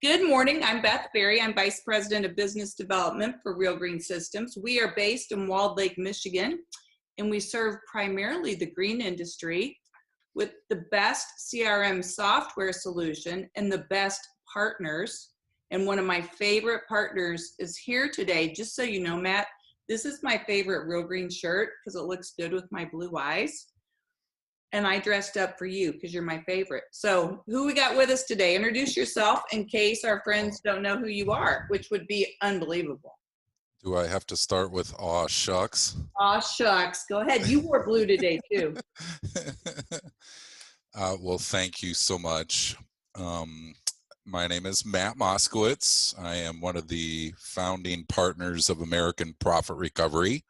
Good morning. I'm Beth Berry. I'm Vice President of Business Development for Real Green Systems. We are based in Walled Lake, Michigan, and we serve primarily the green industry with the best CRM software solution and the best partners. And one of my favorite partners is here today. Just so you know, Matt, this is my favorite Real Green shirt because it looks good with my blue eyes. And I dressed up for you because you're my favorite. So who we got with us today? Introduce yourself in case our friends don't know who you are, which would be unbelievable. Do I have to start with aw shucks? Aw shucks. Go ahead. You wore blue today too. Well, thank you so much. My name is Matt Moskowitz. I am one of the founding partners of American Profit Recovery.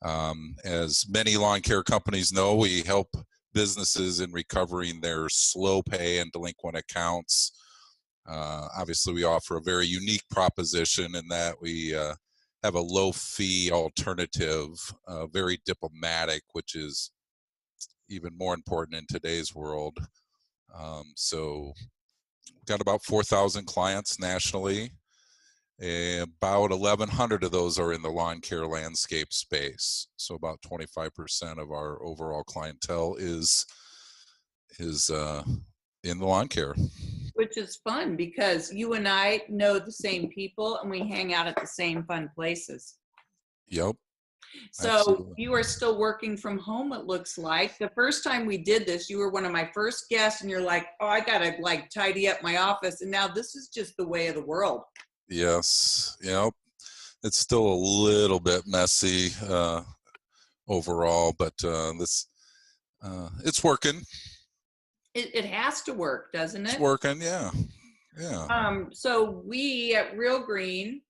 As many lawn care companies know, we help businesses in recovering their slow pay and delinquent accounts. Obviously, we offer a very unique proposition in that we have a low fee alternative, very diplomatic, which is even more important in today's world. So we've got about 4,000 clients nationally. About 1,100 of those are in the lawn care landscape space. So about 25% of our overall clientele is in the lawn care. Which is fun because you and I know the same people and we hang out at the same fun places. Yep. So Absolutely. You are still working from home, it looks like. The first time we did this, you were one of my first guests and you're like, oh, I got to like tidy up my office. And now this is just the way of the world. Yes. Yep. It's still a little bit messy overall, but it's working. It has to work, doesn't it? It's working, yeah. Yeah. So we at Real Green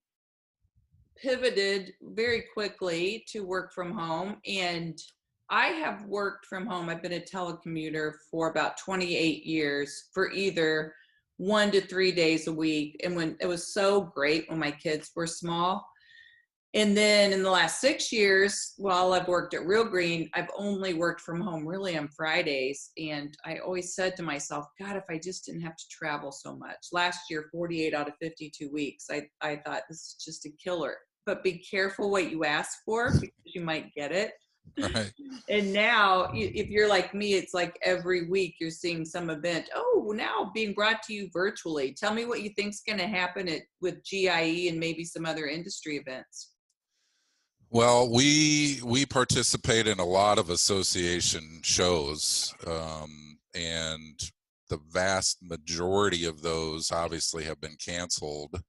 pivoted very quickly to work from home, and I have worked from home. I've been a telecommuter for about 28 years for either 1 to 3 days a week. And when it was so great when my kids were small. And then in the last 6 years, while I've worked at Real Green, I've only worked from home really on Fridays. And I always said to myself, God, if I just didn't have to travel so much. Last year, 48 out of 52 weeks, I thought this is just a killer. But be careful what you ask for because you might get it. Right. And now, if you're like me, it's like every week you're seeing some event. Oh, now being brought to you virtually. Tell me what you think's going to happen with GIE and maybe some other industry events. Well, we participate in a lot of association shows, and the vast majority of those obviously have been canceled.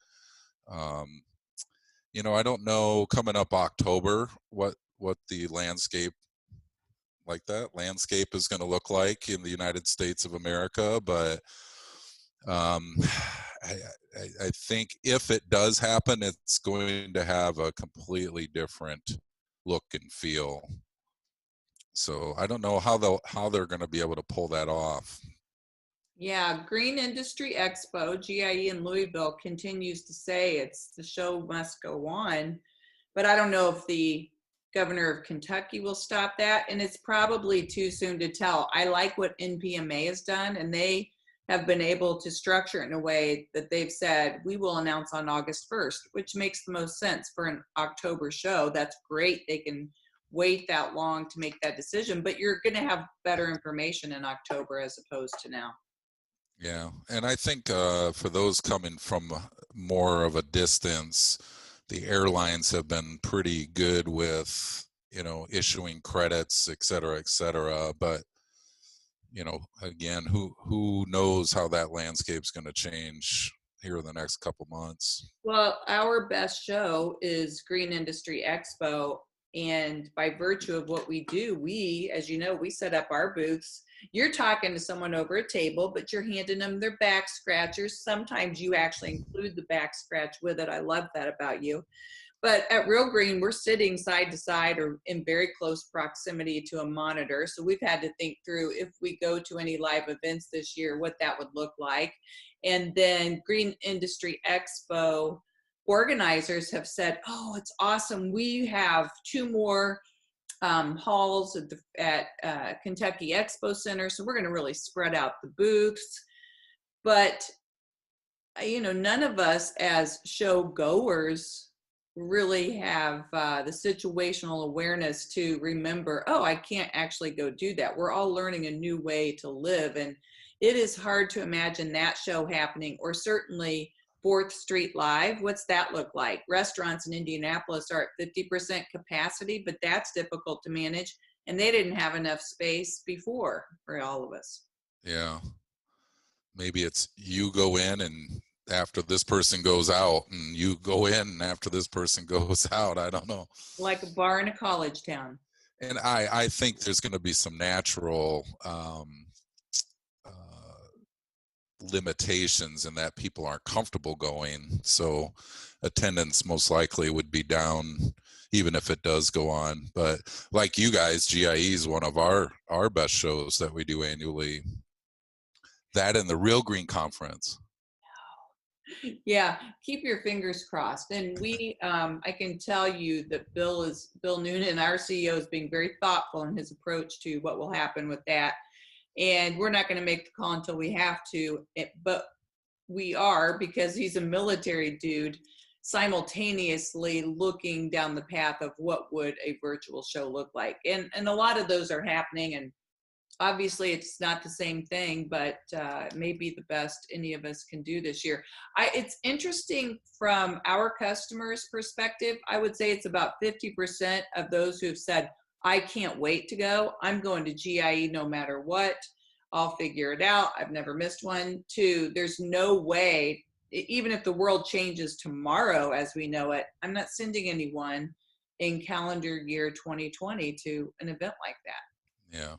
I don't know coming up October what the landscape is going to look like in the United States of America, but I think if it does happen, it's going to have a completely different look and feel. So I don't know how they're going to be able to pull that off. Yeah, Green Industry Expo, GIE in Louisville, continues to say the show must go on, but I don't know if the governor of Kentucky will stop that, and it's probably too soon to tell. I like what NPMA has done, and they have been able to structure it in a way that they've said, we will announce on August 1st, which makes the most sense for an October show. That's great. They can wait that long to make that decision, but you're going to have better information in October as opposed to now. Yeah, and I think for those coming from more of a distance, the airlines have been pretty good with, issuing credits, et cetera, but again, who knows how that landscape's going to change here in the next couple months. Well, our best show is Green Industry Expo, and by virtue of what we do, we, as you know, we set up our booths. You're talking to someone over a table, but you're handing them their back scratchers. Sometimes you actually include the back scratch with it. I love that about you. But at Real Green, we're sitting side to side or in very close proximity to a monitor. So we've had to think through if we go to any live events this year, what that would look like. And then Green Industry Expo organizers have said, oh, it's awesome. We have 2 more halls at Kentucky Expo Center. So we're going to really spread out the booths. But none of us as show goers really have the situational awareness to remember, oh, I can't actually go do that. We're all learning a new way to live. And it is hard to imagine that show happening, or certainly 4th Street Live. What's that look like? Restaurants in Indianapolis are at 50% capacity, but that's difficult to manage. And they didn't have enough space before for all of us. Yeah. Maybe it's you go in and after this person goes out, and you go in after this person goes out. I don't know. Like a bar in a college town. And I think there's going to be some natural limitations in that people aren't comfortable going. So attendance most likely would be down even if it does go on. But like you guys, GIE is one of our best shows that we do annually. That and the Real Green Conference. Yeah, keep your fingers crossed. And I can tell you that Bill Noonan, our CEO, is being very thoughtful in his approach to what will happen with that. And we're not going to make the call until we have to, but we are, because he's a military dude, simultaneously looking down the path of what would a virtual show look like. And a lot of those are happening, and obviously it's not the same thing, but it may be the best any of us can do this year. It's interesting from our customers' perspective. I would say it's about 50% of those who have said, I can't wait to go. I'm going to GIE no matter what. I'll figure it out. I've never missed one. 2, there's no way, even if the world changes tomorrow as we know it, I'm not sending anyone in calendar year 2020 to an event like that. Yeah.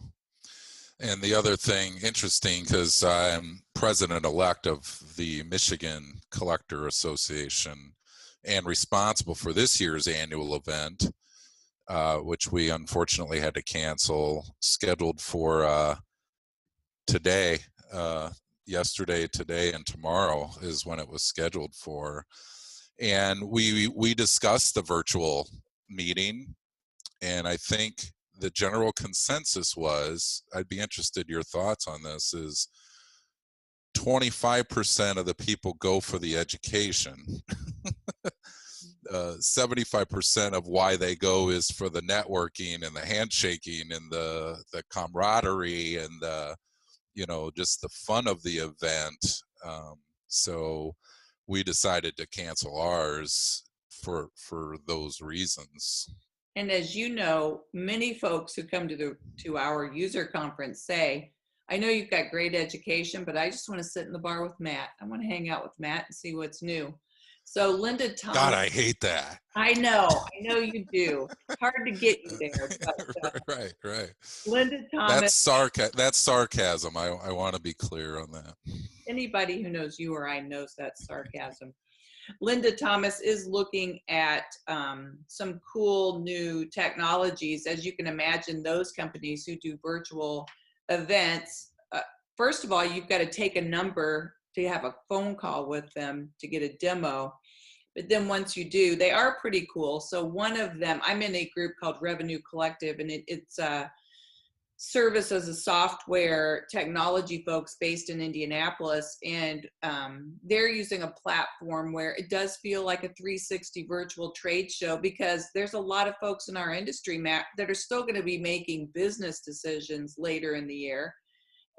And the other thing, interesting, because I'm president-elect of the Michigan Collector Association and responsible for this year's annual event, which we unfortunately had to cancel, scheduled for today, yesterday, today, and tomorrow is when it was scheduled for. And we discussed the virtual meeting, and I think the general consensus was, I'd be interested in your thoughts on this, is 25% of the people go for the education. 75% of why they go is for the networking and the handshaking and the camaraderie and the, just the fun of the event. So we decided to cancel ours for those reasons. And as you know, many folks who come to our user conference say, I know you've got great education, but I just want to sit in the bar with Matt. I want to hang out with Matt and see what's new. So Linda Thomas. God, I hate that. I know you do. Hard to get you there. But, right. Linda Thomas. That's sarcasm. I want to be clear on that. Anybody who knows you or I knows that's sarcasm. Linda Thomas is looking at some cool new technologies. As you can imagine, those companies who do virtual events, first of all, you've got to take a number to have a phone call with them to get a demo. But then once you do, they are pretty cool. So one of them, I'm in a group called Revenue Collective, and it's service as a software technology folks based in Indianapolis, and they're using a platform where it does feel like a 360 virtual trade show, because there's a lot of folks in our industry, Matt, that are still going to be making business decisions later in the year.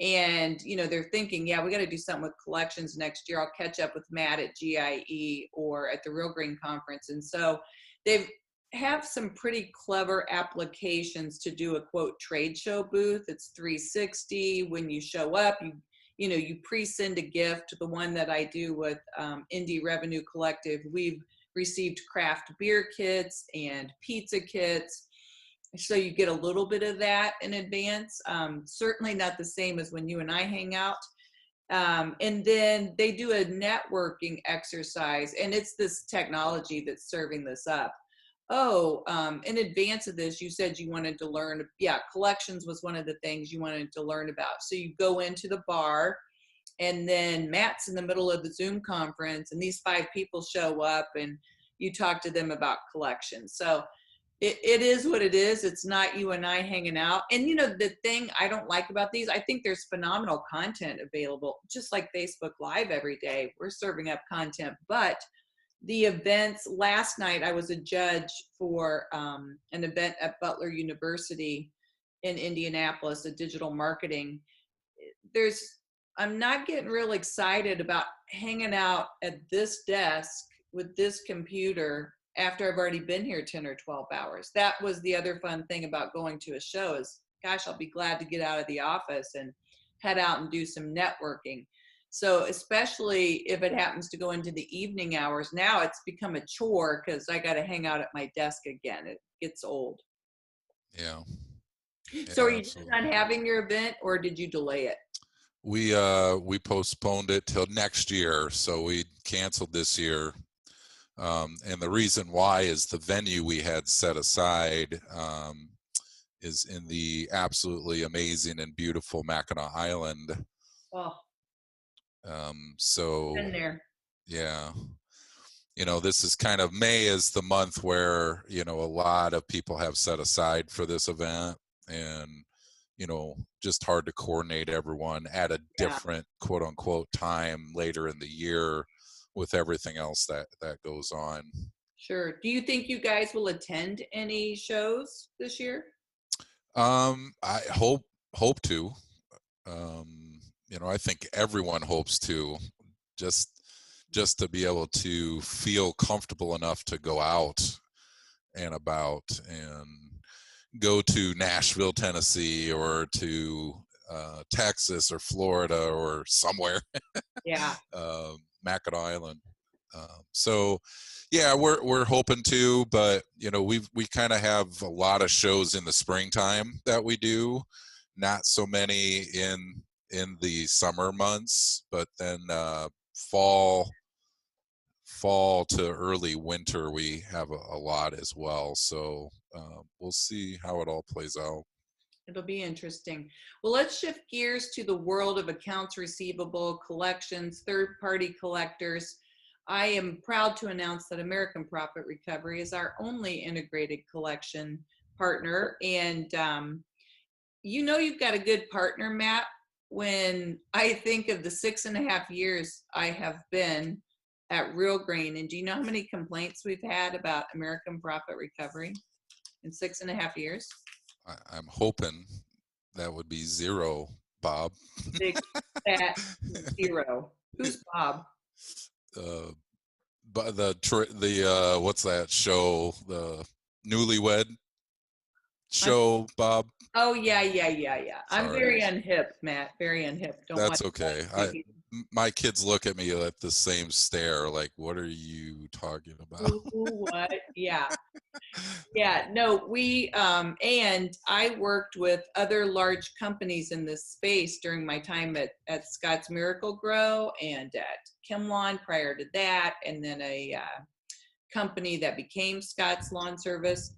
And, they're thinking, yeah, we got to do something with collections next year. I'll catch up with Matt at GIE or at the Real Green Conference. And so they've have some pretty clever applications to do a quote trade show booth. It's 360. When you show up, you pre-send a gift. The one that I do with Indie Revenue Collective, we've received craft beer kits and pizza kits. So you get a little bit of that in advance. Certainly not the same as when you and I hang out. And then they do a networking exercise, and it's this technology that's serving this up. In advance of this, you said you wanted to learn, collections was one of the things you wanted to learn about. So you go into the bar, and then Matt's in the middle of the Zoom conference, and these 5 people show up, and you talk to them about collections. So it is what it is. It's not you and I hanging out. And you know, the thing I don't like about these, I think there's phenomenal content available, just like Facebook Live every day. We're serving up content, but the events last night, I was a judge for an event at Butler University in Indianapolis, a digital marketing. I'm not getting real excited about hanging out at this desk with this computer after I've already been here 10 or 12 hours. That was the other fun thing about going to a show is, gosh, I'll be glad to get out of the office and head out and do some networking. So especially if it happens to go into the evening hours, now it's become a chore because I got to hang out at my desk again. It gets old. Yeah. So are you just Absolutely. not having your event, or did you delay it? We postponed it till next year, so we canceled this year. And the reason why is the venue we had set aside is in the absolutely amazing and beautiful Mackinac Island. Oh, So been there. yeah, you know, this is kind of, May is the month where, you know, a lot of people have set aside for this event, and, you know, just hard to coordinate everyone at a Yeah. different quote unquote time later in the year with everything else that goes on. Sure. Do you think you guys will attend any shows this year? I hope to. You know, I think everyone hopes to, just to be able to feel comfortable enough to go out and about and go to Nashville, Tennessee, or to Texas or Florida or somewhere. Yeah. Mackinac Island. So yeah, we're hoping to, but you know, we kind of have a lot of shows in the springtime that we do, not so many in the summer months, but then fall to early winter we have a lot as well. So we'll see how it all plays out. It'll be interesting. Well, let's shift gears to the world of accounts receivable, collections, third-party collectors. I am proud to announce that American Profit Recovery is our only integrated collection partner. And you know you've got a good partner, Matt, when I think of the 6.5 years I have been at Real Green. And do you know how many complaints we've had about American Profit Recovery in 6.5 years? I'm hoping that would be zero, Bob. Big fat zero. Who's Bob? But the what's that show? The Newlywed show, Bob. Oh yeah. I'm Sorry. very unhip, Matt. Very unhip. Don't want That's okay. My kids look at me at the same stare, like, "What are you talking about?" what? Yeah. Yeah, no, we and I worked with other large companies in this space during my time at Scott's Miracle Grow and at Kimlawn prior to that, and then a company that became Scott's Lawn Service.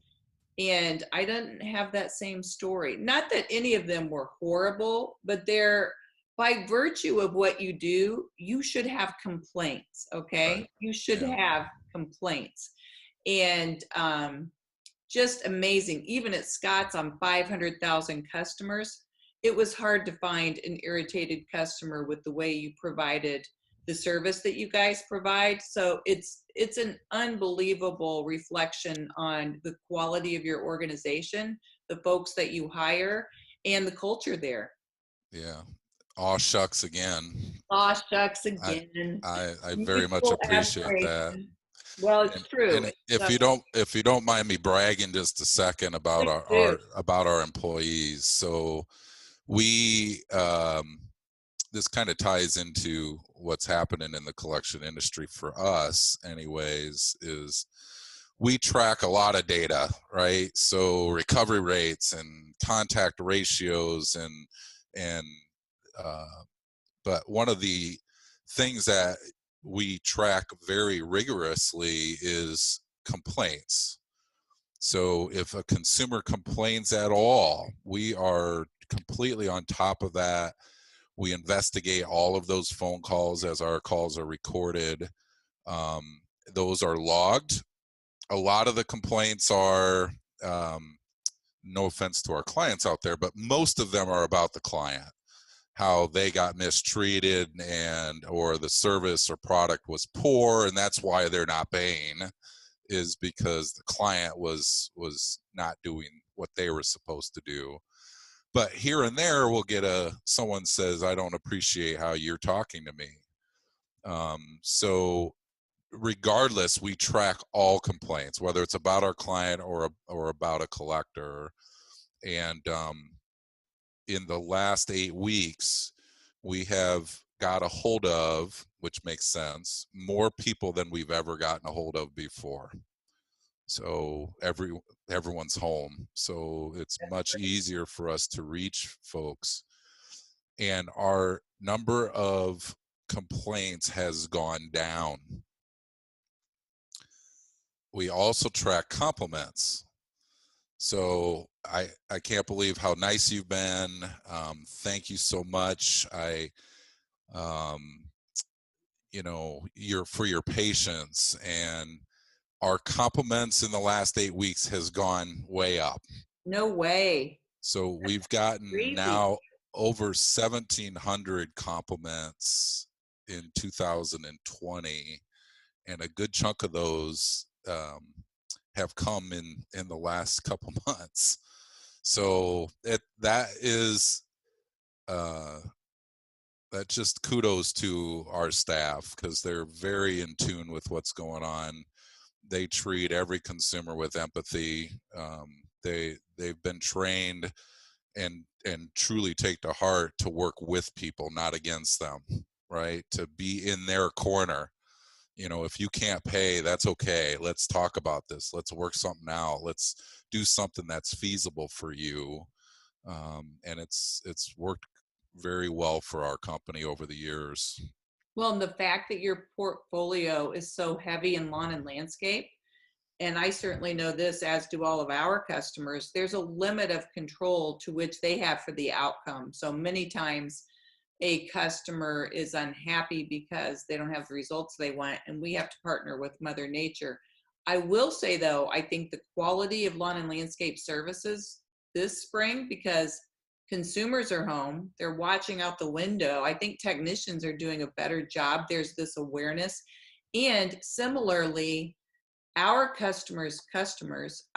And I didn't have that same story. Not that any of them were horrible, but they're, by virtue of what you do, you should have complaints, okay? Right. You should Yeah. have complaints. And just amazing. Even at Scott's on 500,000 customers, it was hard to find an irritated customer with the way you provided the service that you guys provide. So it's an unbelievable reflection on the quality of your organization, the folks that you hire, and the culture there. Yeah. Aw shucks again. Aw shucks again. I very much appreciate that. Well, it's true. And if you don't mind me bragging just a second about our employees. So we this kind of ties into what's happening in the collection industry for us anyways, is we track a lot of data, right? So recovery rates and contact ratios and but one of the things that we track very rigorously is complaints. So if a consumer complains at all, we are completely on top of that. We investigate all of those phone calls as our calls are recorded. Those are logged. A lot of the complaints are no offense to our clients out there, but most of them are about the client, how they got mistreated and or the service or product was poor, and that's why they're not paying, is because the client was not doing what they were supposed to do. But here and there we'll get someone says, I don't appreciate how you're talking to me. So regardless, we track all complaints, whether it's about our client or about a collector. And in the last 8 weeks, we have got a hold of, which makes sense, more people than we've ever gotten a hold of before. So everyone's home, so it's much easier for us to reach folks, and our number of complaints has gone down. We also track compliments. So I can't believe how nice you've been. Thank you so much. For your patience, and our compliments in the last 8 weeks has gone way up. No way. So we've gotten Crazy. now over 1,700 compliments in 2020, and a good chunk of those have come in the last couple months. So that's just kudos to our staff, because they're very in tune with what's going on. They treat every consumer with empathy. They've been trained and truly take to heart to work with people, not against them, right? To be in their corner. If you can't pay, that's okay. Let's talk about this. Let's work something out. Let's do something that's feasible for you. And it's worked very well for our company over the years. Well, and the fact that your portfolio is so heavy in lawn and landscape, and I certainly know this, as do all of our customers, there's a limit of control to which they have for the outcome. So many times a customer is unhappy because they don't have the results they want, and we have to partner with Mother Nature. I will say, though, I think the quality of lawn and landscape services this spring, because consumers are home, they're watching out the window. I think technicians are doing a better job. There's this awareness. And similarly, our customers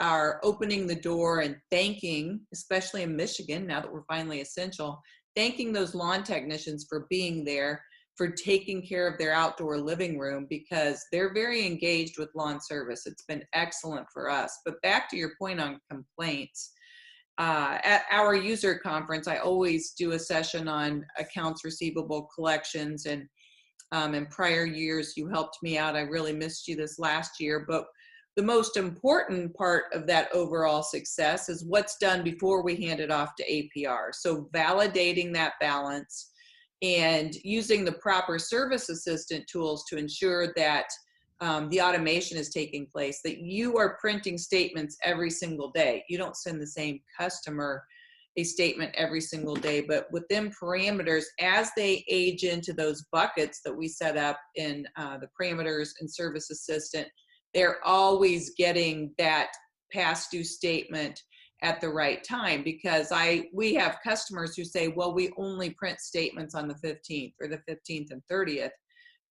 are opening the door and thanking, especially in Michigan, now that we're finally essential, thanking those lawn technicians for being there, for taking care of their outdoor living room, because they're very engaged with lawn service. It's been excellent for us. But back to your point on complaints, at our user conference, I always do a session on accounts receivable, collections, and in prior years you helped me out. I really missed you this last year, but the most important part of that overall success is what's done before we hand it off to APR. So validating that balance and using the proper service assistant tools to ensure that the automation is taking place, that you are printing statements every single day. You don't send the same customer a statement every single day, but within parameters, as they age into those buckets that we set up in the parameters and service assistant, they're always getting that past due statement at the right time. Because we have customers who say, well, we only print statements on the 15th or the 15th and 30th.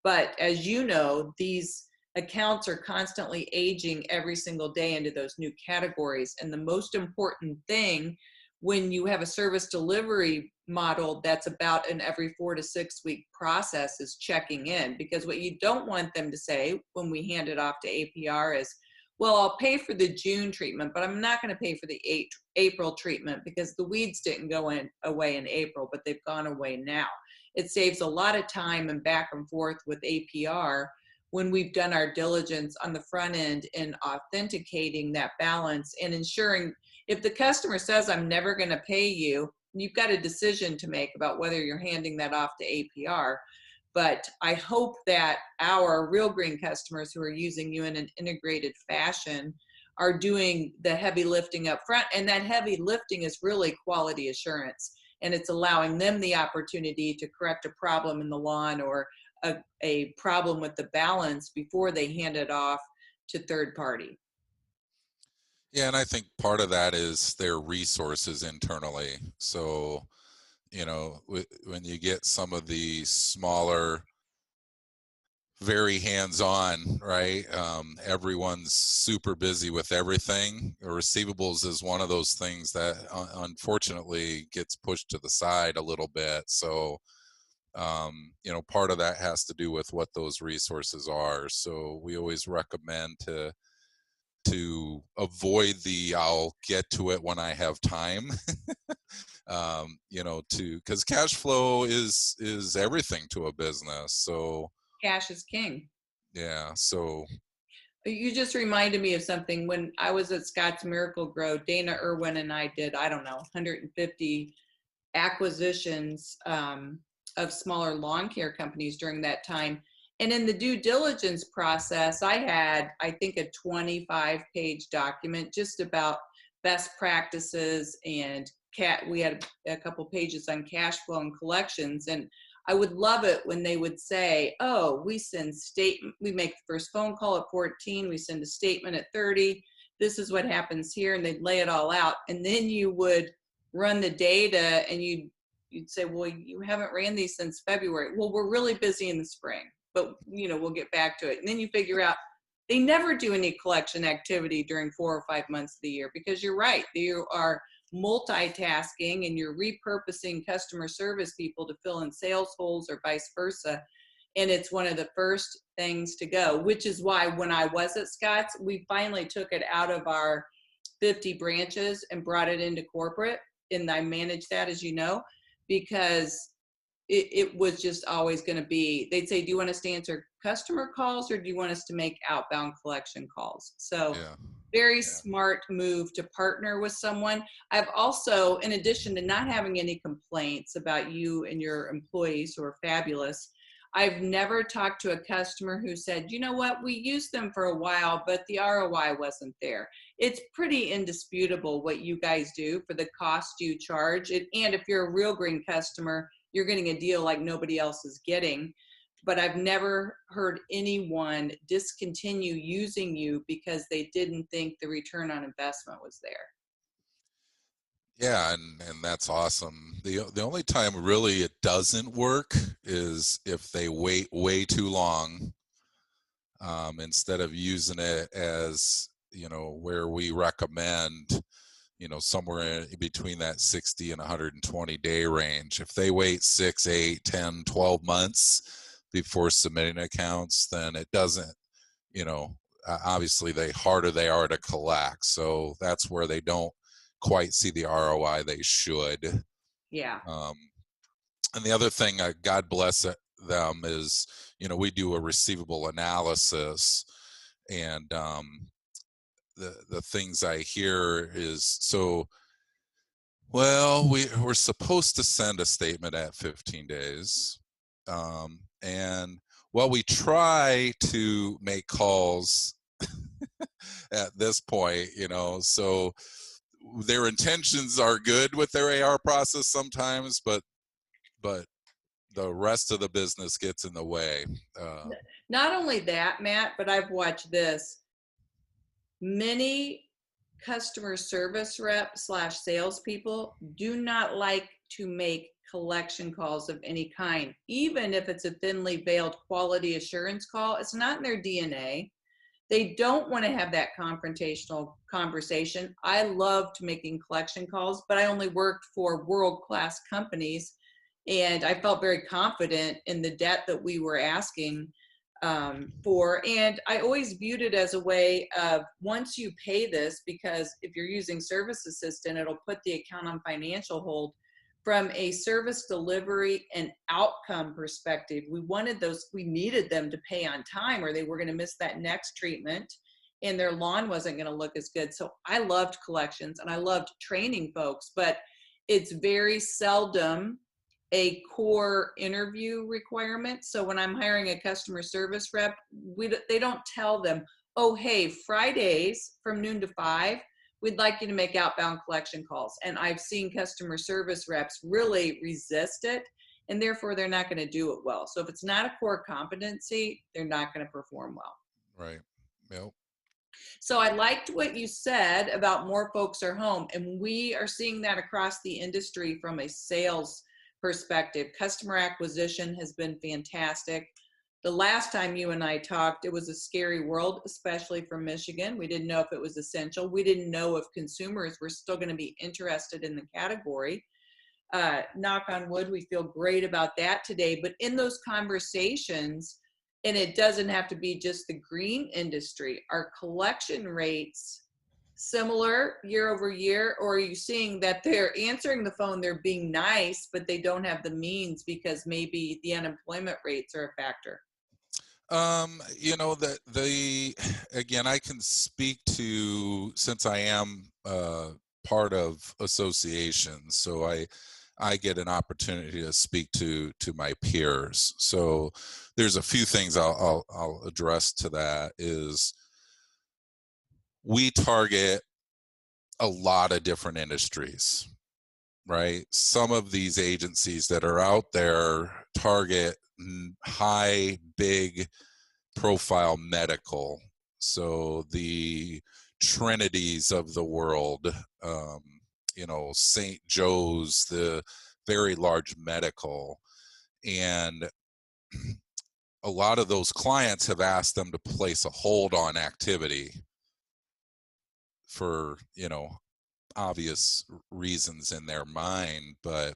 But as you know, these accounts are constantly aging every single day into those new categories. And the most important thing when you have a service delivery model that's about an every 4 to 6 week process is checking in. Because what you don't want them to say when we hand it off to APR is, well, I'll pay for the June treatment, but I'm not going to pay for the April treatment because the weeds didn't go away in April, but they've gone away now. It saves a lot of time and back and forth with APR when we've done our diligence on the front end in authenticating that balance and ensuring, if the customer says, I'm never going to pay you, you've got a decision to make about whether you're handing that off to APR. But I hope that our Real Green customers who are using you in an integrated fashion are doing the heavy lifting up front. And that heavy lifting is really quality assurance. And it's allowing them the opportunity to correct a problem in the lawn or a problem with the balance before they hand it off to third party. Yeah, and I think part of that is their resources internally. So, when you get some of the smaller, very hands-on, right? Everyone's super busy with everything. Receivables is one of those things that unfortunately gets pushed to the side a little bit. So, part of that has to do with what those resources are. So we always recommend to avoid the I'll get to it when I have time. Because cash flow is everything to a business. So Cash is king. yeah, so You just reminded me of something. When I was at Scott's Miracle Grow, Dana Irwin and I did, I don't know, 150 acquisitions of smaller lawn care companies during that time. And in the due diligence process, I had, I think, a 25-page document just about best practices, and we had a couple pages on cash flow and collections. And I would love it when they would say, oh, we make the first phone call at 14, we send a statement at 30, this is what happens here, and they'd lay it all out. And then you would run the data and you'd say, well, you haven't ran these since February. Well, we're really busy in the spring, but we'll get back to it. And then you figure out they never do any collection activity during 4 or 5 months of the year, because you're right, you are multitasking and you're repurposing customer service people to fill in sales holes or vice versa. And it's one of the first things to go, which is why when I was at Scott's, we finally took it out of our 50 branches and brought it into corporate. And I managed that, as you know, because it was just always going to be, they'd say, do you want us to answer customer calls or do you want us to make outbound collection calls? So yeah. very smart move to partner with someone. I've also, in addition to not having any complaints about you and your employees who are fabulous, I've never talked to a customer who said, you know what, we used them for a while, but the ROI wasn't there. It's pretty indisputable what you guys do for the cost you charge. And if you're a Real Green customer, you're getting a deal like nobody else is getting. But I've never heard anyone discontinue using you because they didn't think the return on investment was there. Yeah, and that's awesome. The only time really it doesn't work is if they wait way too long, instead of using it as, where we recommend, somewhere between that 60 and 120 day range. If they wait 6, 8, 10, 12 months before submitting accounts, then it doesn't, obviously the harder they are to collect. So that's where they don't quite see the ROI they should. Yeah. And the other thing, God bless them, is, we do a receivable analysis, and the things I hear is, so, well, we're supposed to send a statement at 15 days. And well, we try to make calls at this point, so their intentions are good with their AR process sometimes, but the rest of the business gets in the way. Not only that, Matt, but I've watched this. Many customer service rep / salespeople do not like to make collection calls of any kind, even if it's a thinly veiled quality assurance call. It's not in their DNA. They don't want to have that confrontational conversation. I loved making collection calls, but I only worked for world-class companies, and I felt very confident in the debt that we were asking for. And I always viewed it as a way of, once you pay this, because if you're using Service Assistant, it'll put the account on financial hold. From a service delivery and outcome perspective, we needed them to pay on time, or they were going to miss that next treatment and their lawn wasn't going to look as good. So I loved collections and I loved training folks, but it's very seldom a core interview requirement. So when I'm hiring a customer service rep, they don't tell them, oh, hey, Fridays from noon to 5, we'd like you to make outbound collection calls. And I've seen customer service reps really resist it, and therefore they're not going to do it well. So if it's not a core competency, they're not going to perform well. Right. Yep. So I liked what you said about more folks are home, and we are seeing that across the industry from a sales perspective. Customer acquisition has been fantastic. The last time you and I talked, it was a scary world, especially for Michigan. We didn't know if it was essential. We didn't know if consumers were still going to be interested in the category. Knock on wood, we feel great about that today. But in those conversations, and it doesn't have to be just the green industry, are collection rates similar year over year, or are you seeing that they're answering the phone, they're being nice, but they don't have the means because maybe the unemployment rates are a factor? That again, I can speak to, since I am part of associations, so I get an opportunity to speak to my peers. So there's a few things I'll address to that. Is we target a lot of different industries, right? Some of these agencies that are out there target high, big profile medical. So the Trinities of the world, St. Joe's, the very large medical. And a lot of those clients have asked them to place a hold on activity for, obvious reasons in their mind. But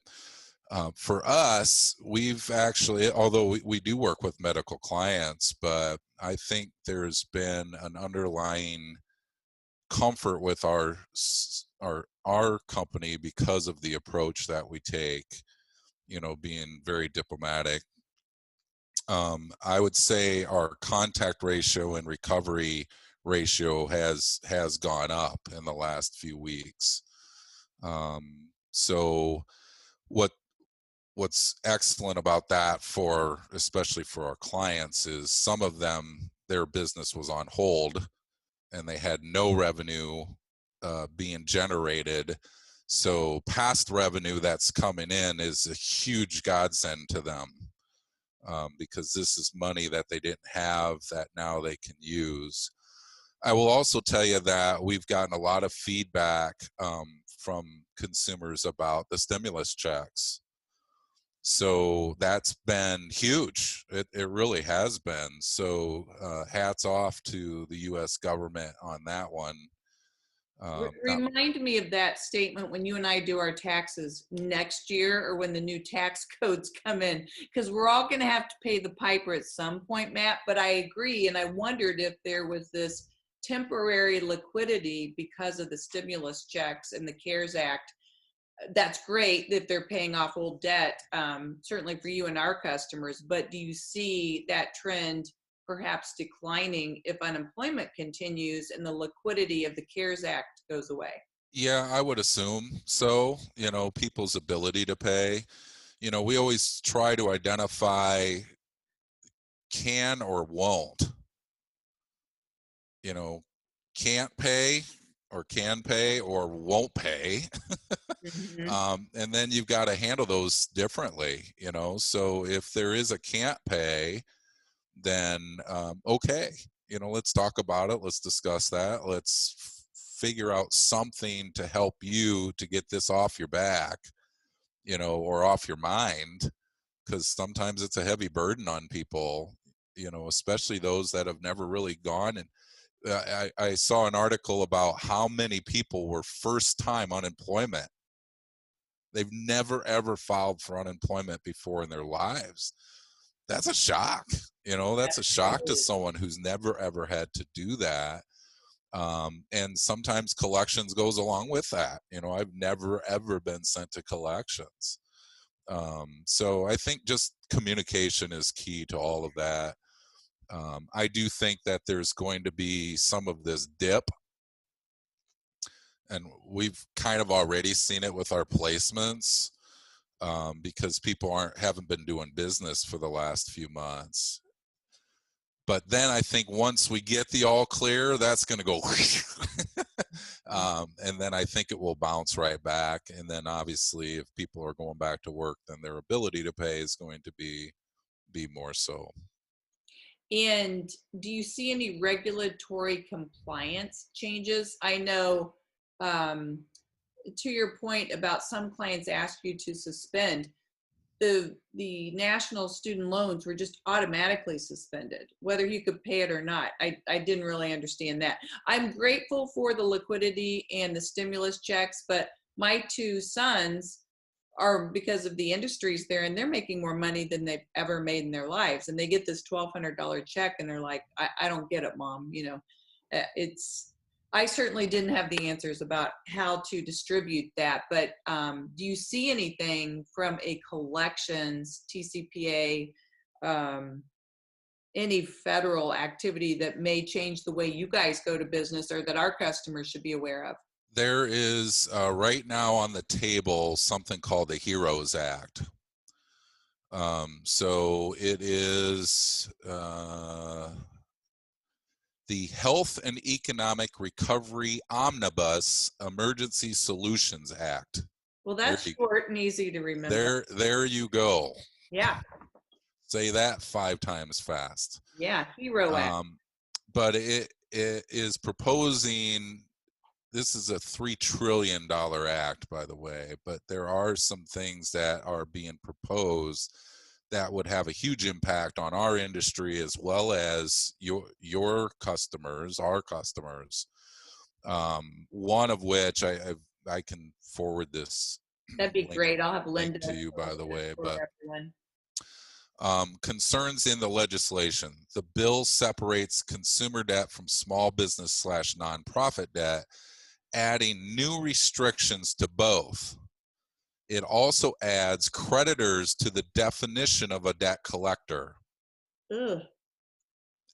for us, we've actually, although we do work with medical clients, but I think there's been an underlying comfort with our company because of the approach that we take, being very diplomatic. I would say our contact ratio and recovery ratio has gone up in the last few weeks. So what's excellent about that, for especially for our clients, is some of them, their business was on hold and they had no revenue being generated. So past revenue that's coming in is a huge godsend to them, because this is money that they didn't have that now they can use. I will also tell you that we've gotten a lot of feedback from consumers about the stimulus checks. So that's been huge. It really has been. So hats off to the U.S. government on that one. Remind me of that statement when you and I do our taxes next year, or when the new tax codes come in, because we're all going to have to pay the piper at some point, Matt. But I agree, and I wondered if there was this temporary liquidity because of the stimulus checks and the CARES Act. That's great that they're paying off old debt, certainly for you and our customers. But do you see that trend perhaps declining if unemployment continues and the liquidity of the CARES Act goes away? Yeah, I would assume so. People's ability to pay. We always try to identify can or won't. Can't pay or can pay or won't pay. Mm-hmm. And then you've got to handle those differently. So if there is a can't pay, then okay, let's talk about it. Let's discuss that. Let's figure out something to help you to get this off your back, or off your mind, because sometimes it's a heavy burden on people, especially those that have never really gone. And I saw an article about how many people were first-time unemployment. They've never ever filed for unemployment before in their lives. That's a shock. That's a shock to someone who's never ever had to do that. And sometimes collections goes along with that. I've never ever been sent to collections. So I think just communication is key to all of that. I do think that there's going to be some of this dip, and we've kind of already seen it with our placements, because people haven't been doing business for the last few months. But then I think once we get the all clear, that's going to go and then I think it will bounce right back. And then obviously if people are going back to work, then their ability to pay is going to be more so. And do you see any regulatory compliance changes? I know, to your point about some clients ask you to suspend, the national student loans were just automatically suspended, whether you could pay it or not. I didn't really understand that. I'm grateful for the liquidity and the stimulus checks, but my two sons are, because of the industries they're in, they're making more money than they've ever made in their lives. And they get this $1,200 check and they're like, I don't get it, Mom. You know, I certainly didn't have the answers about how to distribute that, but do you see anything from a collections, TCPA, any federal activity that may change the way you guys go to business or that our customers should be aware of? There is right now on the table something called the HEROES Act. So it is the Health and Economic Recovery Omnibus Emergency Solutions Act. Well, that's short and easy to remember. There you go. Yeah. Say that 5 times fast. Yeah, HERO Act. But it is proposing, this is a $3 trillion act, by the way, but there are some things that are being proposed that would have a huge impact on our industry as well as your customers, our customers. One of which I can forward this. That'd be great. I'll have Linda to you, by the way. But everyone. Concerns in the legislation. The bill separates consumer debt from small business / nonprofit debt, adding new restrictions to both. It also adds creditors to the definition of a debt collector,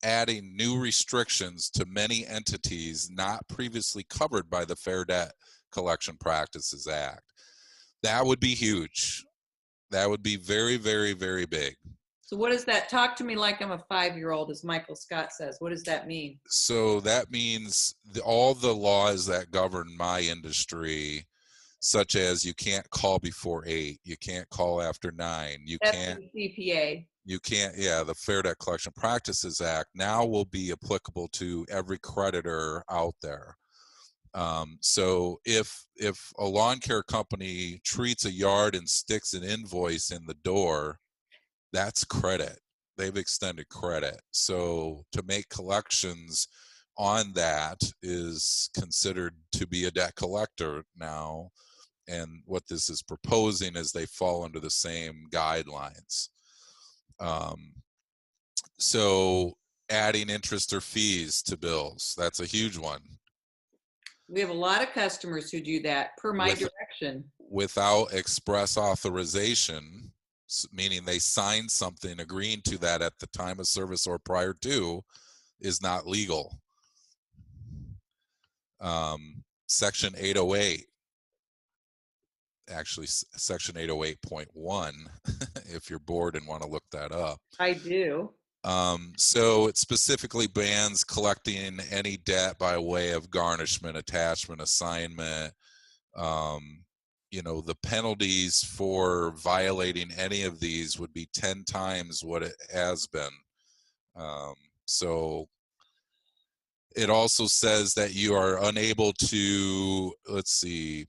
adding new restrictions to many entities not previously covered by the Fair Debt Collection Practices Act. That would be huge. That would be very, very, very big. So what does that, talk to me like I'm a 5-year-old, as Michael Scott says. What does that mean? So that means all the laws that govern my industry, such as you can't call before 8, you can't call after 9, you can't CPA. You can't, yeah, the Fair Debt Collection Practices Act now will be applicable to every creditor out there. So if a lawn care company treats a yard and sticks an invoice in the door, that's credit. They've extended credit. So to make collections on that is considered to be a debt collector now. And what this is proposing is they fall under the same guidelines. So adding interest or fees to bills, that's a huge one. We have a lot of customers who do that per my direction. Without express authorization, meaning they signed something agreeing to that at the time of service or prior to, is not legal. Section 808, actually Section 808.1, if you're bored and want to look that up. I do. So it specifically bans collecting any debt by way of garnishment, attachment, assignment. You know, the penalties for violating any of these would be 10 times what it has been. So it also says that you are unable to, let's see,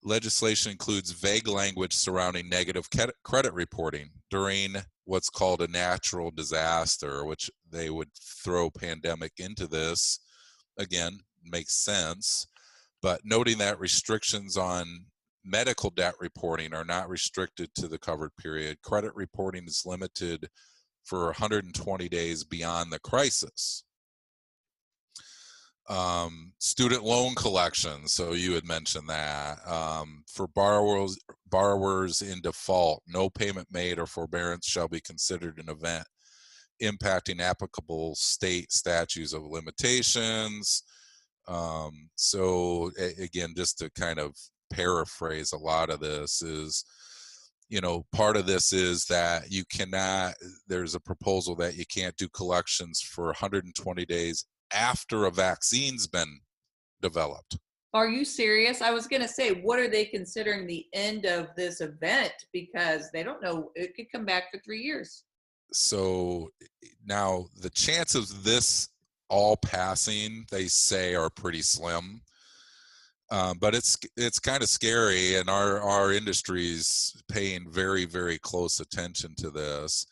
legislation includes vague language surrounding negative credit reporting during what's called a natural disaster, which they would throw pandemic into this. Again, makes sense. But noting that restrictions on medical debt reporting are not restricted to the covered period. Credit reporting is limited for 120 days beyond the crisis. Student loan collections, so you had mentioned that. For borrowers in default, no payment made or forbearance shall be considered an event impacting applicable state statutes of limitations. So again, just to kind of paraphrase a lot of this is, you know, part of this is that you cannot, there's a proposal that you can't do collections for 120 days after a vaccine's been developed. Are you serious? I was going to say, what are they considering the end of this event? Because they don't know, it could come back for 3 years. So now the chances of this all passing, they say, are pretty slim. But it's kind of scary, and our industry's paying very, very close attention to this.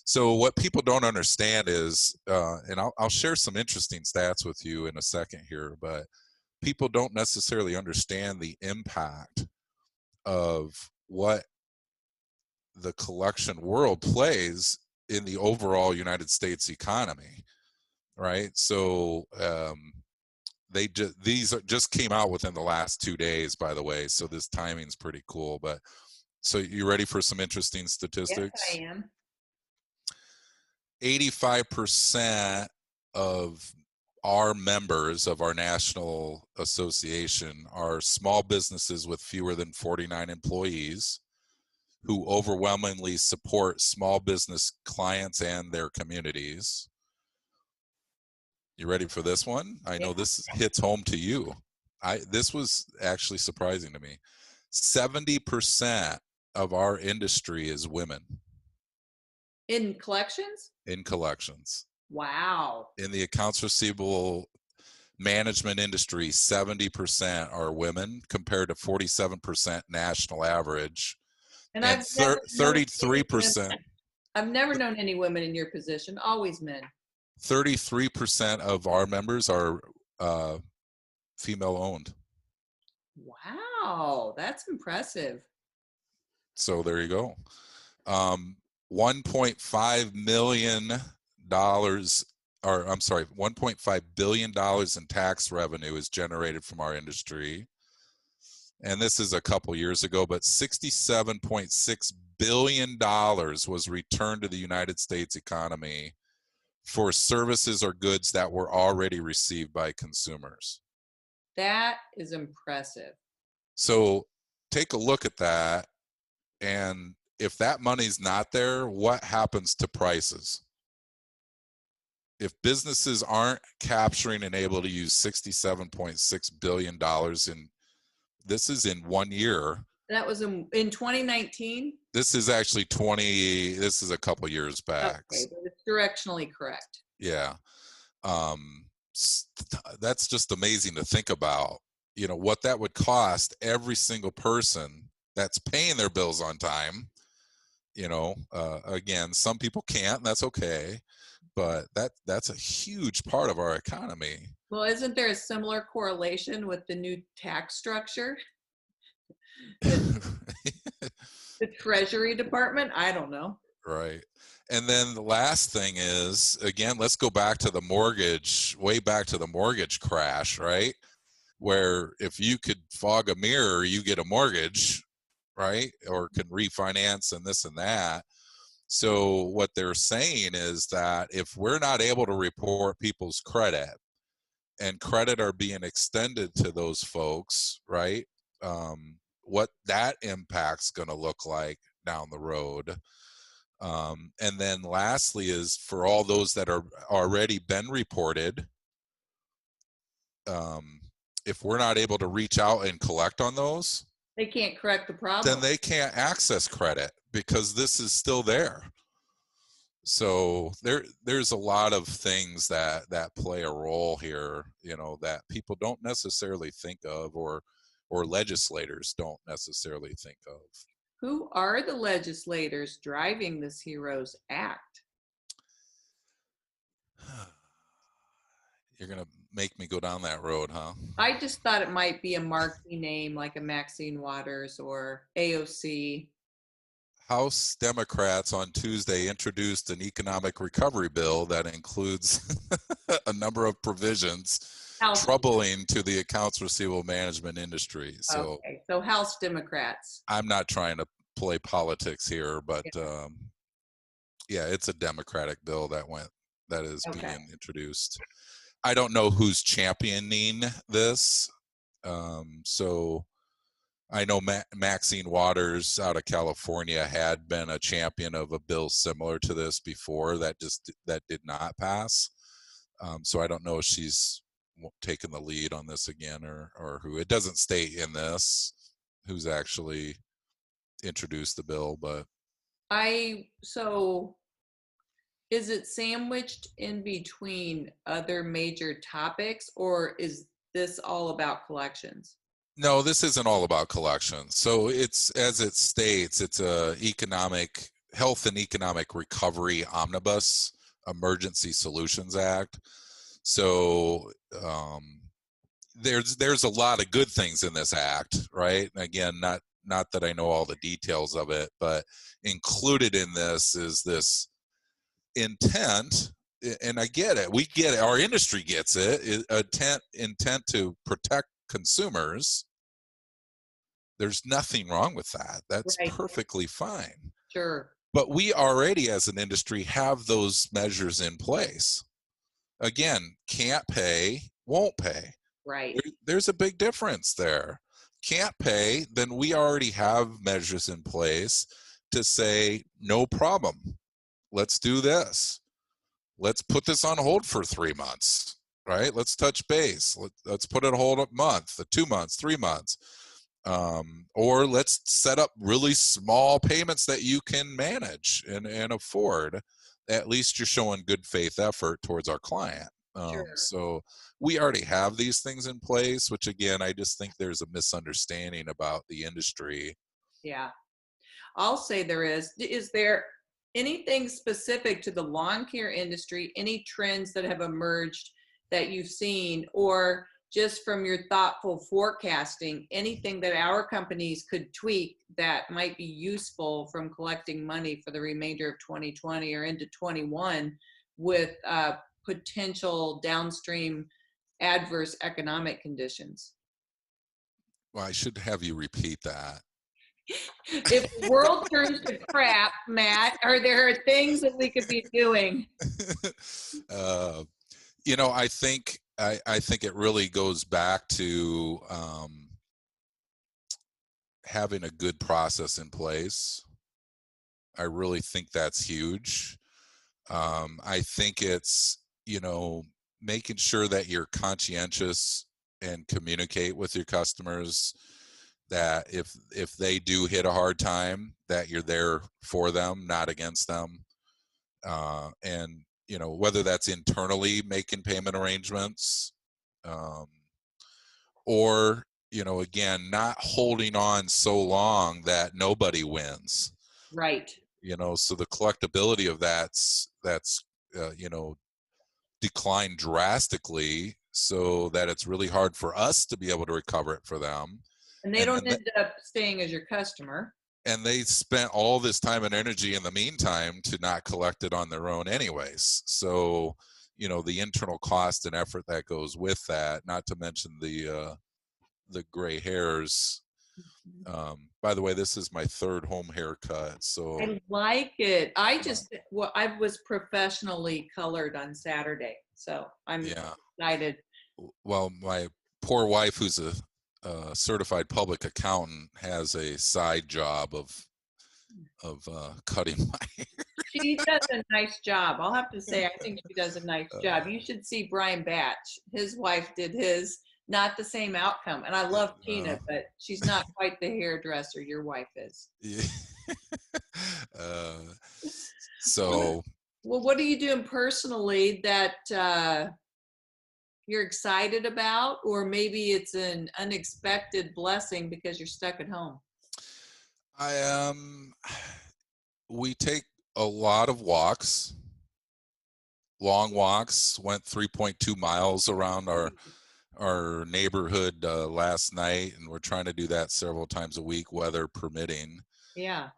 So what people don't understand is, and I'll share some interesting stats with you in a second here, but people don't necessarily understand the impact of what the collection world plays in the overall United States economy, right? So these just came out within the last 2 days, by the way, so this timing's pretty cool. But so you ready for some interesting Yes, I statistics? am. 85% of our members of our national association are small businesses with fewer than 49 employees who overwhelmingly support small business clients and their communities. You ready for this one? I Yeah. know this hits home to you. This was actually surprising to me. 70% of our industry is women In collections? in collections. Wow. In the accounts receivable management industry, 70% are women compared to 47% national average. And And I've never known any women. 33% I've never known any women in your position, always men. 33% of our members are female owned. Wow, that's impressive. So there you go. 1.5 million dollars, or I'm sorry, 1.5 billion dollars in tax revenue is generated from our industry. And this is a couple years ago, but $67.6 billion was returned to the United States economy for services or goods that were already received by consumers. That is impressive. So take a look at that. And if that money's not there, what happens to prices? If businesses aren't capturing and able to use $67.6 billion in, this is in 1 year. That was in 2019. This is actually this is a couple years back. Okay, but it's directionally correct. Yeah. That's just amazing to think about, what that would cost every single person that's paying their bills on time. Again, some people can't, and that's okay, but that's a huge part of our economy. Well, isn't there a similar correlation with the new tax structure? The Treasury Department? I don't know. Right. And then the last thing is, again, let's go back to the mortgage, way back to the mortgage crash, right? Where if you could fog a mirror, you get a mortgage, right? Or can refinance and this and that. So what they're saying is that if we're not able to report people's credit, and credit are being extended to those folks, right? What that impact's going to look like down the road. And then lastly is for all those that are already been reported, if we're not able to reach out and collect on those, They can't correct the problem. then they can't access credit because this is still there. So there's a lot of things that play a role here, that people don't necessarily think of, or legislators don't necessarily think of. Who are the legislators driving this HEROES Act? You're gonna make me go down that road, huh? I just thought it might be a marquee name like a Maxine Waters or AOC. House Democrats on Tuesday introduced an economic recovery bill that includes a number of provisions troubling to the accounts receivable management industry. So, okay, so House Democrats. I'm not trying to play politics here, but yeah, it's a Democratic bill that is being introduced. I don't know who's championing this. So I know Maxine Waters out of California had been a champion of a bill similar to this before that did not pass. So I don't know if she's taken the lead on this again or who. It doesn't state in this who's actually introduced the bill, but Is it sandwiched in between other major topics, or is this all about collections? No, this isn't all about collections. So it's, as it states, it's a economic health and economic recovery omnibus emergency solutions act. So there's a lot of good things in this act, right? And again, not that I know all the details of it, but included in this is this intent, and I get it. We get it. Our industry gets it. Intent to protect consumers. There's nothing wrong with that. That's Right. perfectly fine. Sure. But we already, as an industry, have those measures in place. Again, can't pay, won't pay. Right. There's a big difference there. Can't pay, then we already have measures in place to say, no problem. Let's do this. Let's put this on hold for 3 months, right? Let's touch base. Let's put it on hold a month, 2 months, 3 months. Or let's set up really small payments that you can manage and afford. At least you're showing good faith effort towards our client. Sure. So we already have these things in place, which again, I just think there's a misunderstanding about the industry. Yeah. I'll say there is. Is there anything specific to the lawn care industry, any trends that have emerged that you've seen, or just from your thoughtful forecasting, anything that our companies could tweak that might be useful from collecting money for the remainder of 2020 or into 21 with potential downstream adverse economic conditions? Well, I should have you repeat that. If the world turns to crap, Matt, are there things that we could be doing? I think it really goes back to having a good process in place. I really think that's huge. I think it's making sure that you're conscientious and communicate with your customers, that if they do hit a hard time, that you're there for them, not against them. And whether that's internally making payment arrangements, or again, not holding on so long that nobody wins. Right. So the collectability of that's declined drastically, so that it's really hard for us to be able to recover it for them. And they don't end up staying as your customer. And they spent all this time and energy in the meantime to not collect it on their own anyways. So, the internal cost and effort that goes with that, not to mention the gray hairs. By the way, this is my third home haircut. So I like it. I was professionally colored on Saturday, so I'm excited. Well, my poor wife, who's a certified public accountant, has a side job of cutting my hair. She does a nice job. I'll have to say, I think she does a nice job. You should see Brian Batch. His wife did his. Not the same outcome. And I love Tina, but she's not quite the hairdresser your wife is. Yeah. So. Well, what are you doing personally that you're excited about, or maybe it's an unexpected blessing because you're stuck at home? We take a lot of walks, long walks. Went 3.2 miles around our neighborhood last night, and we're trying to do that several times a week, weather permitting. Yeah.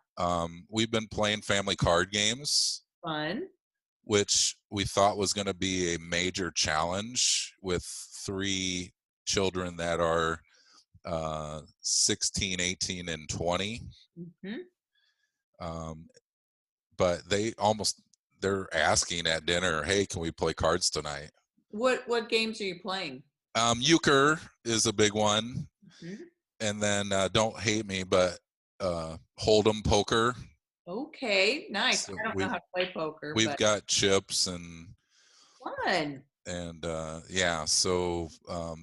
We've been playing family card games. Fun. Which we thought was going to be a major challenge with 3 children that are 16, 18, and 20. Mm-hmm. But they're asking at dinner, hey, can we play cards tonight? What games are you playing? Euchre is a big one. Mm-hmm. And then don't hate me, but Hold'em poker. Okay, nice. So I don't know how to play poker. We've got chips and fun. And so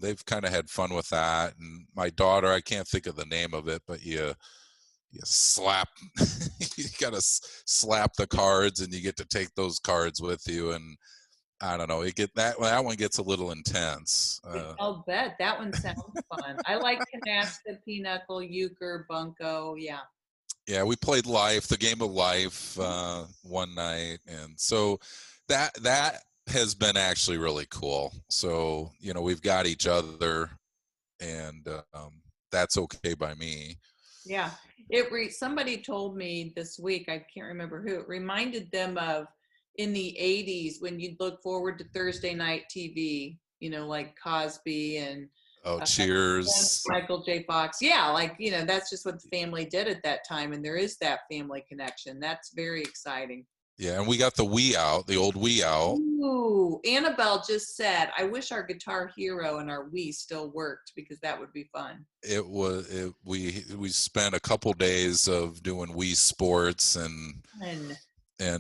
they've kind of had fun with that. And my daughter, I can't think of the name of it, but you you slap, you got to slap the cards, and you get to take those cards with you. And I don't know, that one gets a little intense. I'll bet that one sounds fun. I like canasta, pinochle, euchre, bunco. Yeah. Yeah, we played Life, the game of Life, one night, and so that has been actually really cool. So we've got each other, and that's okay by me. Yeah. Somebody told me this week, I can't remember who, it reminded them of in the 80s when you'd look forward to Thursday night TV, like Cosby and Oh, uh, Cheers. Michael J. Fox. Yeah, like, that's just what the family did at that time. And there is that family connection. That's very exciting. Yeah, and we got the Wii out, the old Wii out. Ooh, Annabelle just said, I wish our Guitar Hero and our Wii still worked because that would be fun. We spent a couple days of doing Wii Sports, and then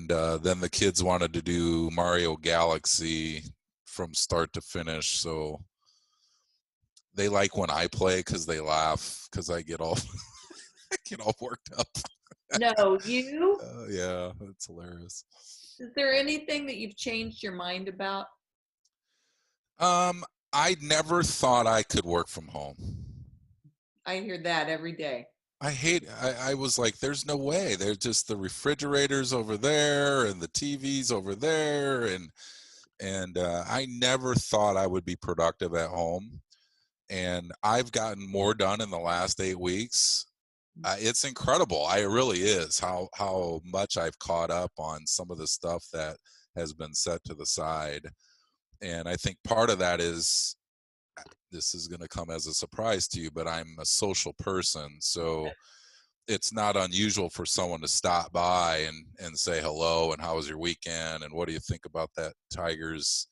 the kids wanted to do Mario Galaxy from start to finish. So they like when I play because they laugh because I get all I get all worked up. No, you? Yeah, it's hilarious. Is there anything that you've changed your mind about? I never thought I could work from home. I hear that every day. I was like, there's no way. There's just the refrigerators over there and the TVs over there, and I never thought I would be productive at home. And I've gotten more done in the last 8 weeks. It's incredible. It really is how much I've caught up on some of the stuff that has been set to the side. And I think part of that is, this is going to come as a surprise to you, but I'm a social person. So it's not unusual for someone to stop by and say hello and how was your weekend and what do you think about that Tigers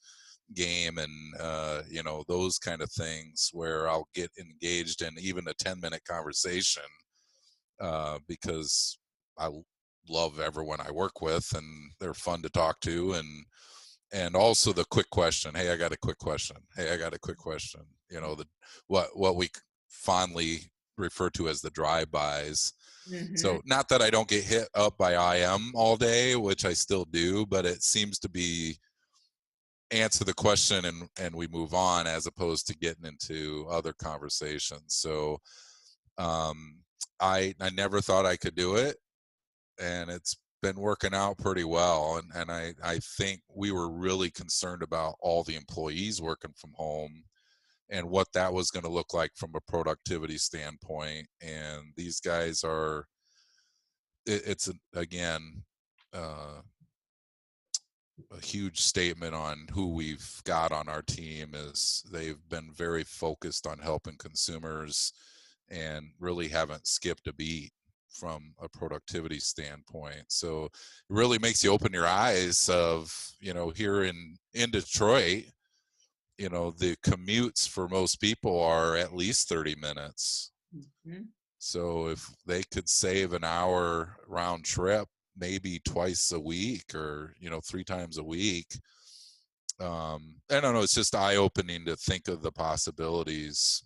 game, and those kind of things, where I'll get engaged in even a 10-minute conversation because I love everyone I work with and they're fun to talk to, and also the quick question. Hey, I got a quick question. Hey, I got a quick question. What we fondly refer to as the drive-bys. Mm-hmm. So not that I don't get hit up by IM all day, which I still do, but it seems to be answer the question and we move on, as opposed to getting into other conversations. So I never thought I could do it, and it's been working out pretty well. And I think we were really concerned about all the employees working from home and what that was going to look like from a productivity standpoint. And these guys it's again a huge statement on who we've got on our team. Is they've been very focused on helping consumers and really haven't skipped a beat from a productivity standpoint. So it really makes you open your eyes of, here in Detroit, the commutes for most people are at least 30 minutes. Mm-hmm. So if they could save an hour round trip, maybe twice a week or 3 times a week, I don't know, it's just eye-opening to think of the possibilities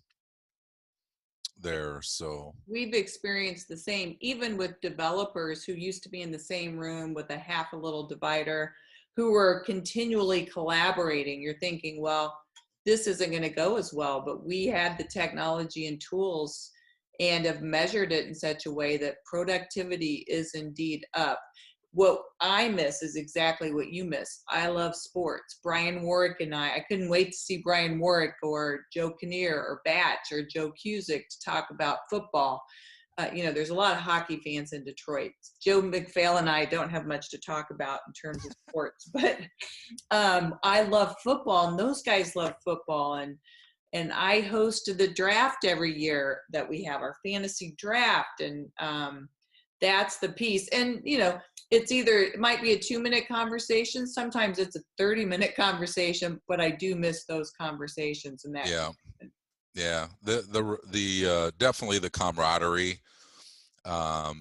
there. So we've experienced the same, even with developers who used to be in the same room with a half a little divider, who were continually collaborating. You're thinking, well, this isn't going to go as well, but we had the technology and tools and have measured it in such a way that productivity is indeed up. What I miss is exactly what you miss. I love sports. Brian Warwick and I couldn't wait to see Brian Warwick or Joe Kinnear or Batch or Joe Cusick to talk about football. There's a lot of hockey fans in Detroit. Joe McPhail and I don't have much to talk about in terms of sports, but I love football, and those guys love football. And I hosted the draft every year that we have, our fantasy draft, and that's the piece. And it might be a 2-minute conversation. Sometimes it's a 30-minute conversation, but I do miss those conversations. And that. Yeah. The definitely the camaraderie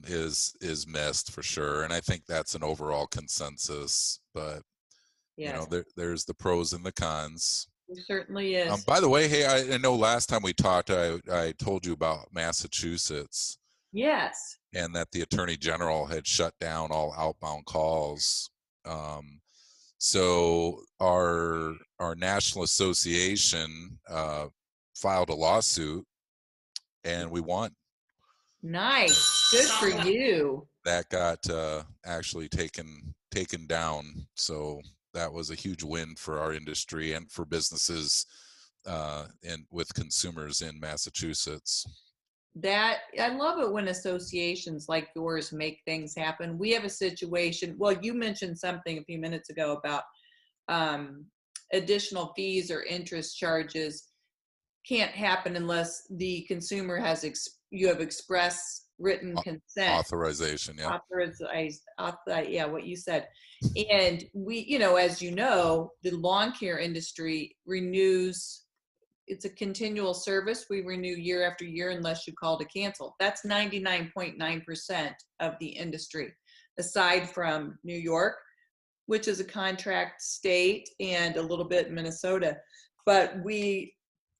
is missed for sure. And I think that's an overall consensus, but yes, there's the pros and the cons. There certainly is. By the way, hey, I know last time we talked, I told you about Massachusetts. Yes. and that the Attorney General had shut down all outbound calls. So our national association filed a lawsuit, and we won. Nice. Good for you. That got actually taken down. So that was a huge win for our industry and for businesses and with consumers in Massachusetts. That I love it when associations like yours make things happen. We have a situation. Well, you mentioned something a few minutes ago about um, additional fees or interest charges can't happen unless the consumer has you have express written consent. Authorization, yeah. Yeah, what you said. And we, you know, as you know, the lawn care industry renews. It's a continual service. We renew year after year unless you call to cancel. That's 99.9% of the industry, aside from New York, which is a contract state, and a little bit Minnesota. But we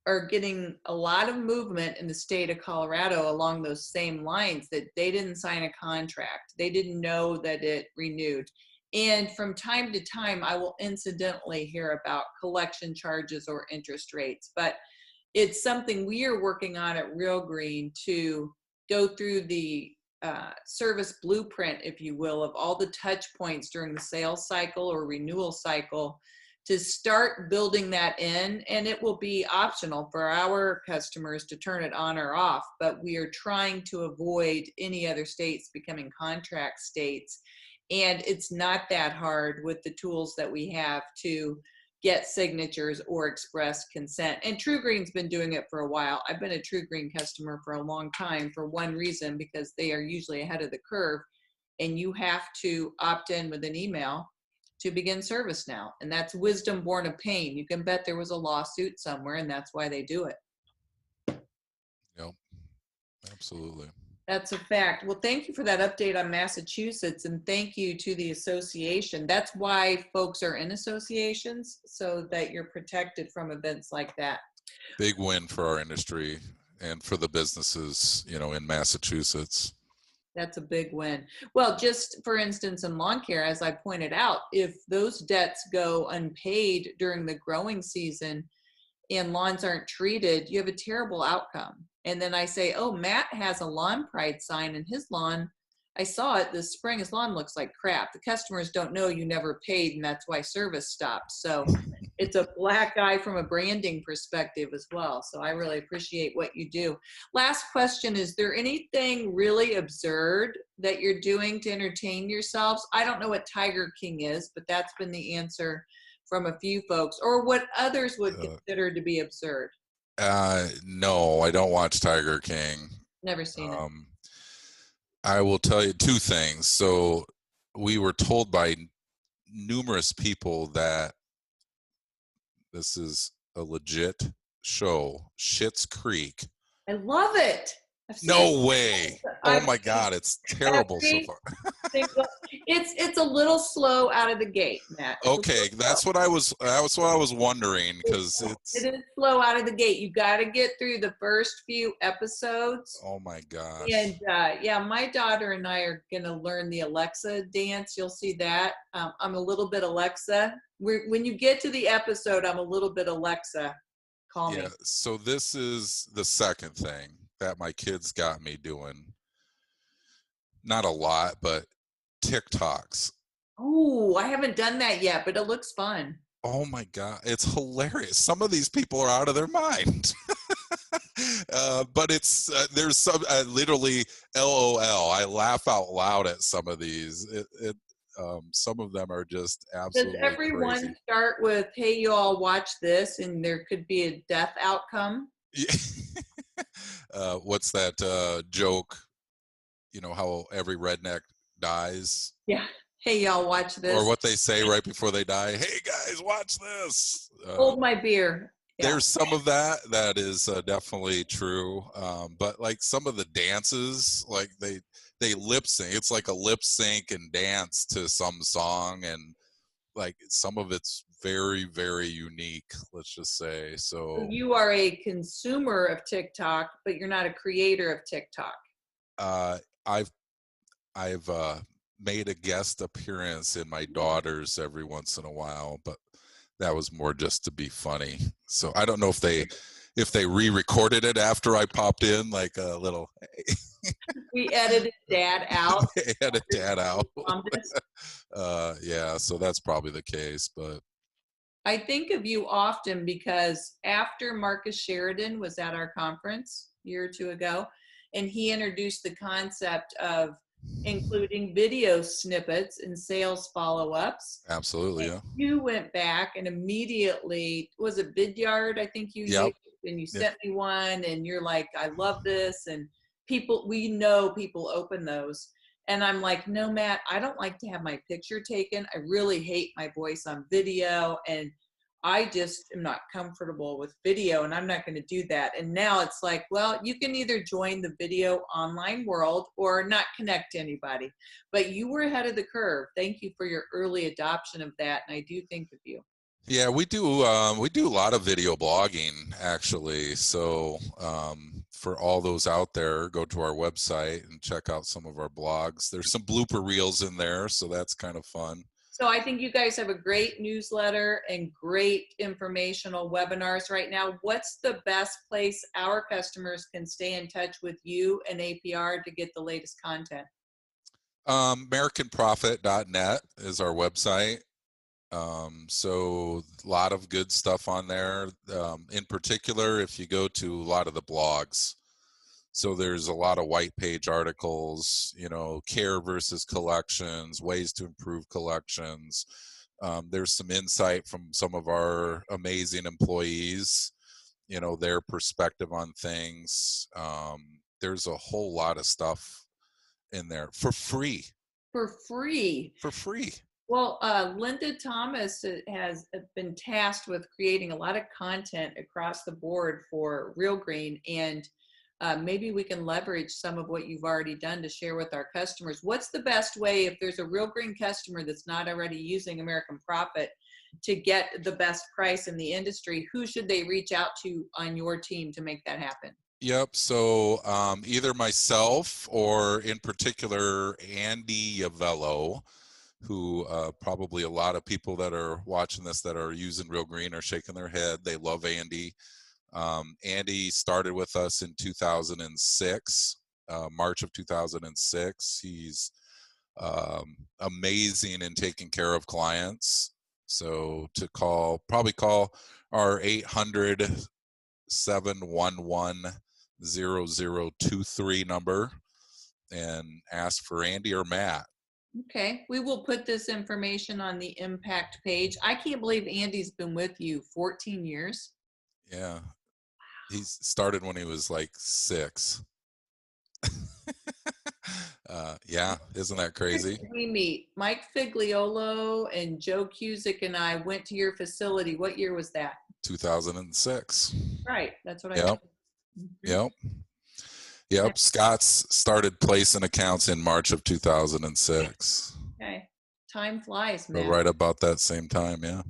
are getting a lot of movement in the state of Colorado along those same lines, that they didn't sign a contract. They didn't know that it renewed. And from time to time, I will incidentally hear about collection charges or interest rates, but it's something we are working on at Real Green to go through the service blueprint, if you will, of all the touch points during the sales cycle or renewal cycle, to start building that in. And it will be optional for our customers to turn it on or off, but we are trying to avoid any other states becoming contract states. And it's not that hard with the tools that we have to get signatures or express consent. And True Green's been doing it for a while. I've been a True Green customer for a long time for one reason, because they are usually ahead of the curve, and you have to opt in with an email to begin service now. And that's wisdom born of pain. You can bet there was a lawsuit somewhere, and that's why they do it. Yep, absolutely. That's a fact. Well, thank you for that update on Massachusetts, and thank you to the association. That's why folks are in associations, so that you're protected from events like that. Big win for our industry and for the businesses, you know, in Massachusetts. That's a big win. Well, just for instance, in lawn care, as I pointed out, if those debts go unpaid during the growing season and lawns aren't treated, you have a terrible outcome. And then I say, oh, Matt has a lawn pride sign in his lawn. I saw it this spring. His lawn looks like crap. The customers don't know you never paid, and that's why service stopped. So it's a black eye from a branding perspective as well. So I really appreciate what you do. Last question, is there anything really absurd that you're doing to entertain yourselves? I don't know what Tiger King is, but that's been the answer from a few folks, or what others would consider to be absurd. No, I don't watch Tiger King. Never seen it. I will tell you two things. So we were told by numerous people that this is a legit show, Schitt's Creek. I love it. No way. Oh my God, it's terrible so far. It's a little slow out of the gate, Matt. Okay, that's what I was wondering, because it is slow out of the gate. You got to get through the first few episodes. Oh my gosh. And yeah, my daughter and I are gonna learn the Alexa dance. You'll see that. I'm a little bit Alexa. When you get to the episode, I'm a little bit Alexa. Call me. Yeah. So this is the second thing that my kids got me doing. Not a lot, but TikToks. Oh, I haven't done that yet, but it looks fun. Oh my God, it's hilarious. Some of these people are out of their mind. But it's there's some literally LOL. I laugh out loud at some of these. Some of them are just absolutely Does everyone crazy. Start with, hey, you all watch this, and there could be a death outcome? Yeah. What's that joke? You know how every redneck dies? Yeah. Hey, y'all watch this. Or what they say right before they die. Hey, guys, watch this. Hold my beer. Yeah. There's some of that is definitely true. But like some of the dances, like they lip sync. It's like a lip sync and dance to some song, and like some of it's very, very unique, let's just say. So you are a consumer of TikTok, but you're not a creator of TikTok. Uh, I've made a guest appearance in my daughter's every once in a while, but that was more just to be funny. So I don't know if they re-recorded it after I popped in, like a little. We edited Dad out. They had a dad out. On this. Yeah, so that's probably the case, but I think of you often because after Marcus Sheridan was at our conference a year or two ago, and he introduced the concept of including video snippets in sales follow-ups. absolutely, And yeah. you went back and immediately, was it Vidyard I think you Yep. used, and you Yep. sent me one, and you're like, I love this, and we people open those. And I'm like, no, Matt, I don't like to have my picture taken. I really hate my voice on video. And I just am not comfortable with video, and I'm not going to do that. And now it's like, well, you can either join the video online world or not connect to anybody. But you were ahead of the curve. Thank you for your early adoption of that. And I do think of you. Yeah, we do a lot of video blogging actually. So for all those out there, go to our website and check out some of our blogs. There's some blooper reels in there, so that's kind of fun. So I think you guys have a great newsletter and great informational webinars right now. What's the best place our customers can stay in touch with you and APR to get the latest content? AmericanProfit.net is our website. So a lot of good stuff on there. In particular, if you go to a lot of the blogs, so there's a lot of white page articles, care versus collections, ways to improve collections. There's some insight from some of our amazing employees, their perspective on things. There's a whole lot of stuff in there for free. For free. For free. Well, Linda Thomas has been tasked with creating a lot of content across the board for Real Green, and maybe we can leverage some of what you've already done to share with our customers. What's the best way, if there's a Real Green customer that's not already using American Profit, to get the best price in the industry? Who should they reach out to on your team to make that happen? Yep. So either myself or in particular, Andy Yavello, who probably a lot of people that are watching this that are using Real Green are shaking their head. They love Andy. Andy started with us in 2006, March of 2006. He's amazing in taking care of clients. So probably call our 800-711-0023 number and ask for Andy or Matt. Okay, we will put this information on the impact page. I can't believe Andy's been with you 14 years. Yeah, he started when he was like 6. Yeah, isn't that crazy? We meet Mike Figliolo and Joe Cusick and I went to your facility. What year was that? 2006. Right, that's what I Yep. Yep. Yep. Scott's started placing accounts in March of 2006. Okay. Time flies, So man. right about that same time, yeah.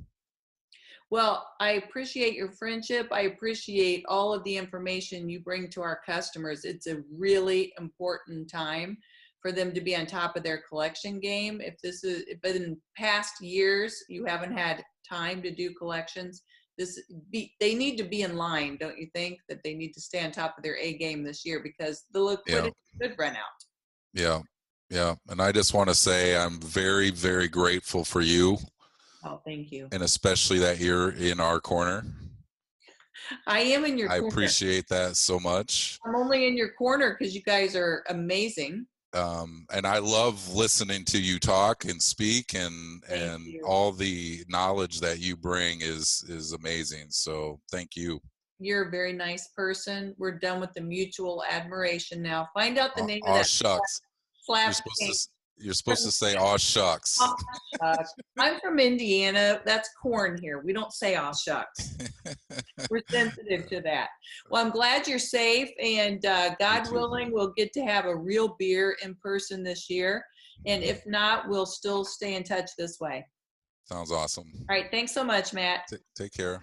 Well, I appreciate your friendship. I appreciate all of the information you bring to our customers. It's a really important time for them to be on top of their collection game. If in past years you haven't had time to do collections, they need to be in line, don't you think? That they need to stay on top of their A game this year because the liquidity could run out. Yeah. Yeah. And I just want to say I'm very, very grateful for you. Oh, thank you. And especially that you're in our corner. I am in your corner. I appreciate that so much. I'm only in your corner because you guys are amazing. And I love listening to you talk and speak, and all the knowledge that you bring is amazing. So thank you. You're a very nice person. We're done with the mutual admiration now. Find out the name of that. Shucks. You're supposed to say aw shucks. Aw shucks. I'm from Indiana. That's corn here. We don't say aw shucks. We're sensitive to that. Well, I'm glad you're safe, and God willing, we'll get to have a real beer in person this year. And if not, we'll still stay in touch this way. Sounds awesome. All right. Thanks so much, Matt. Take care.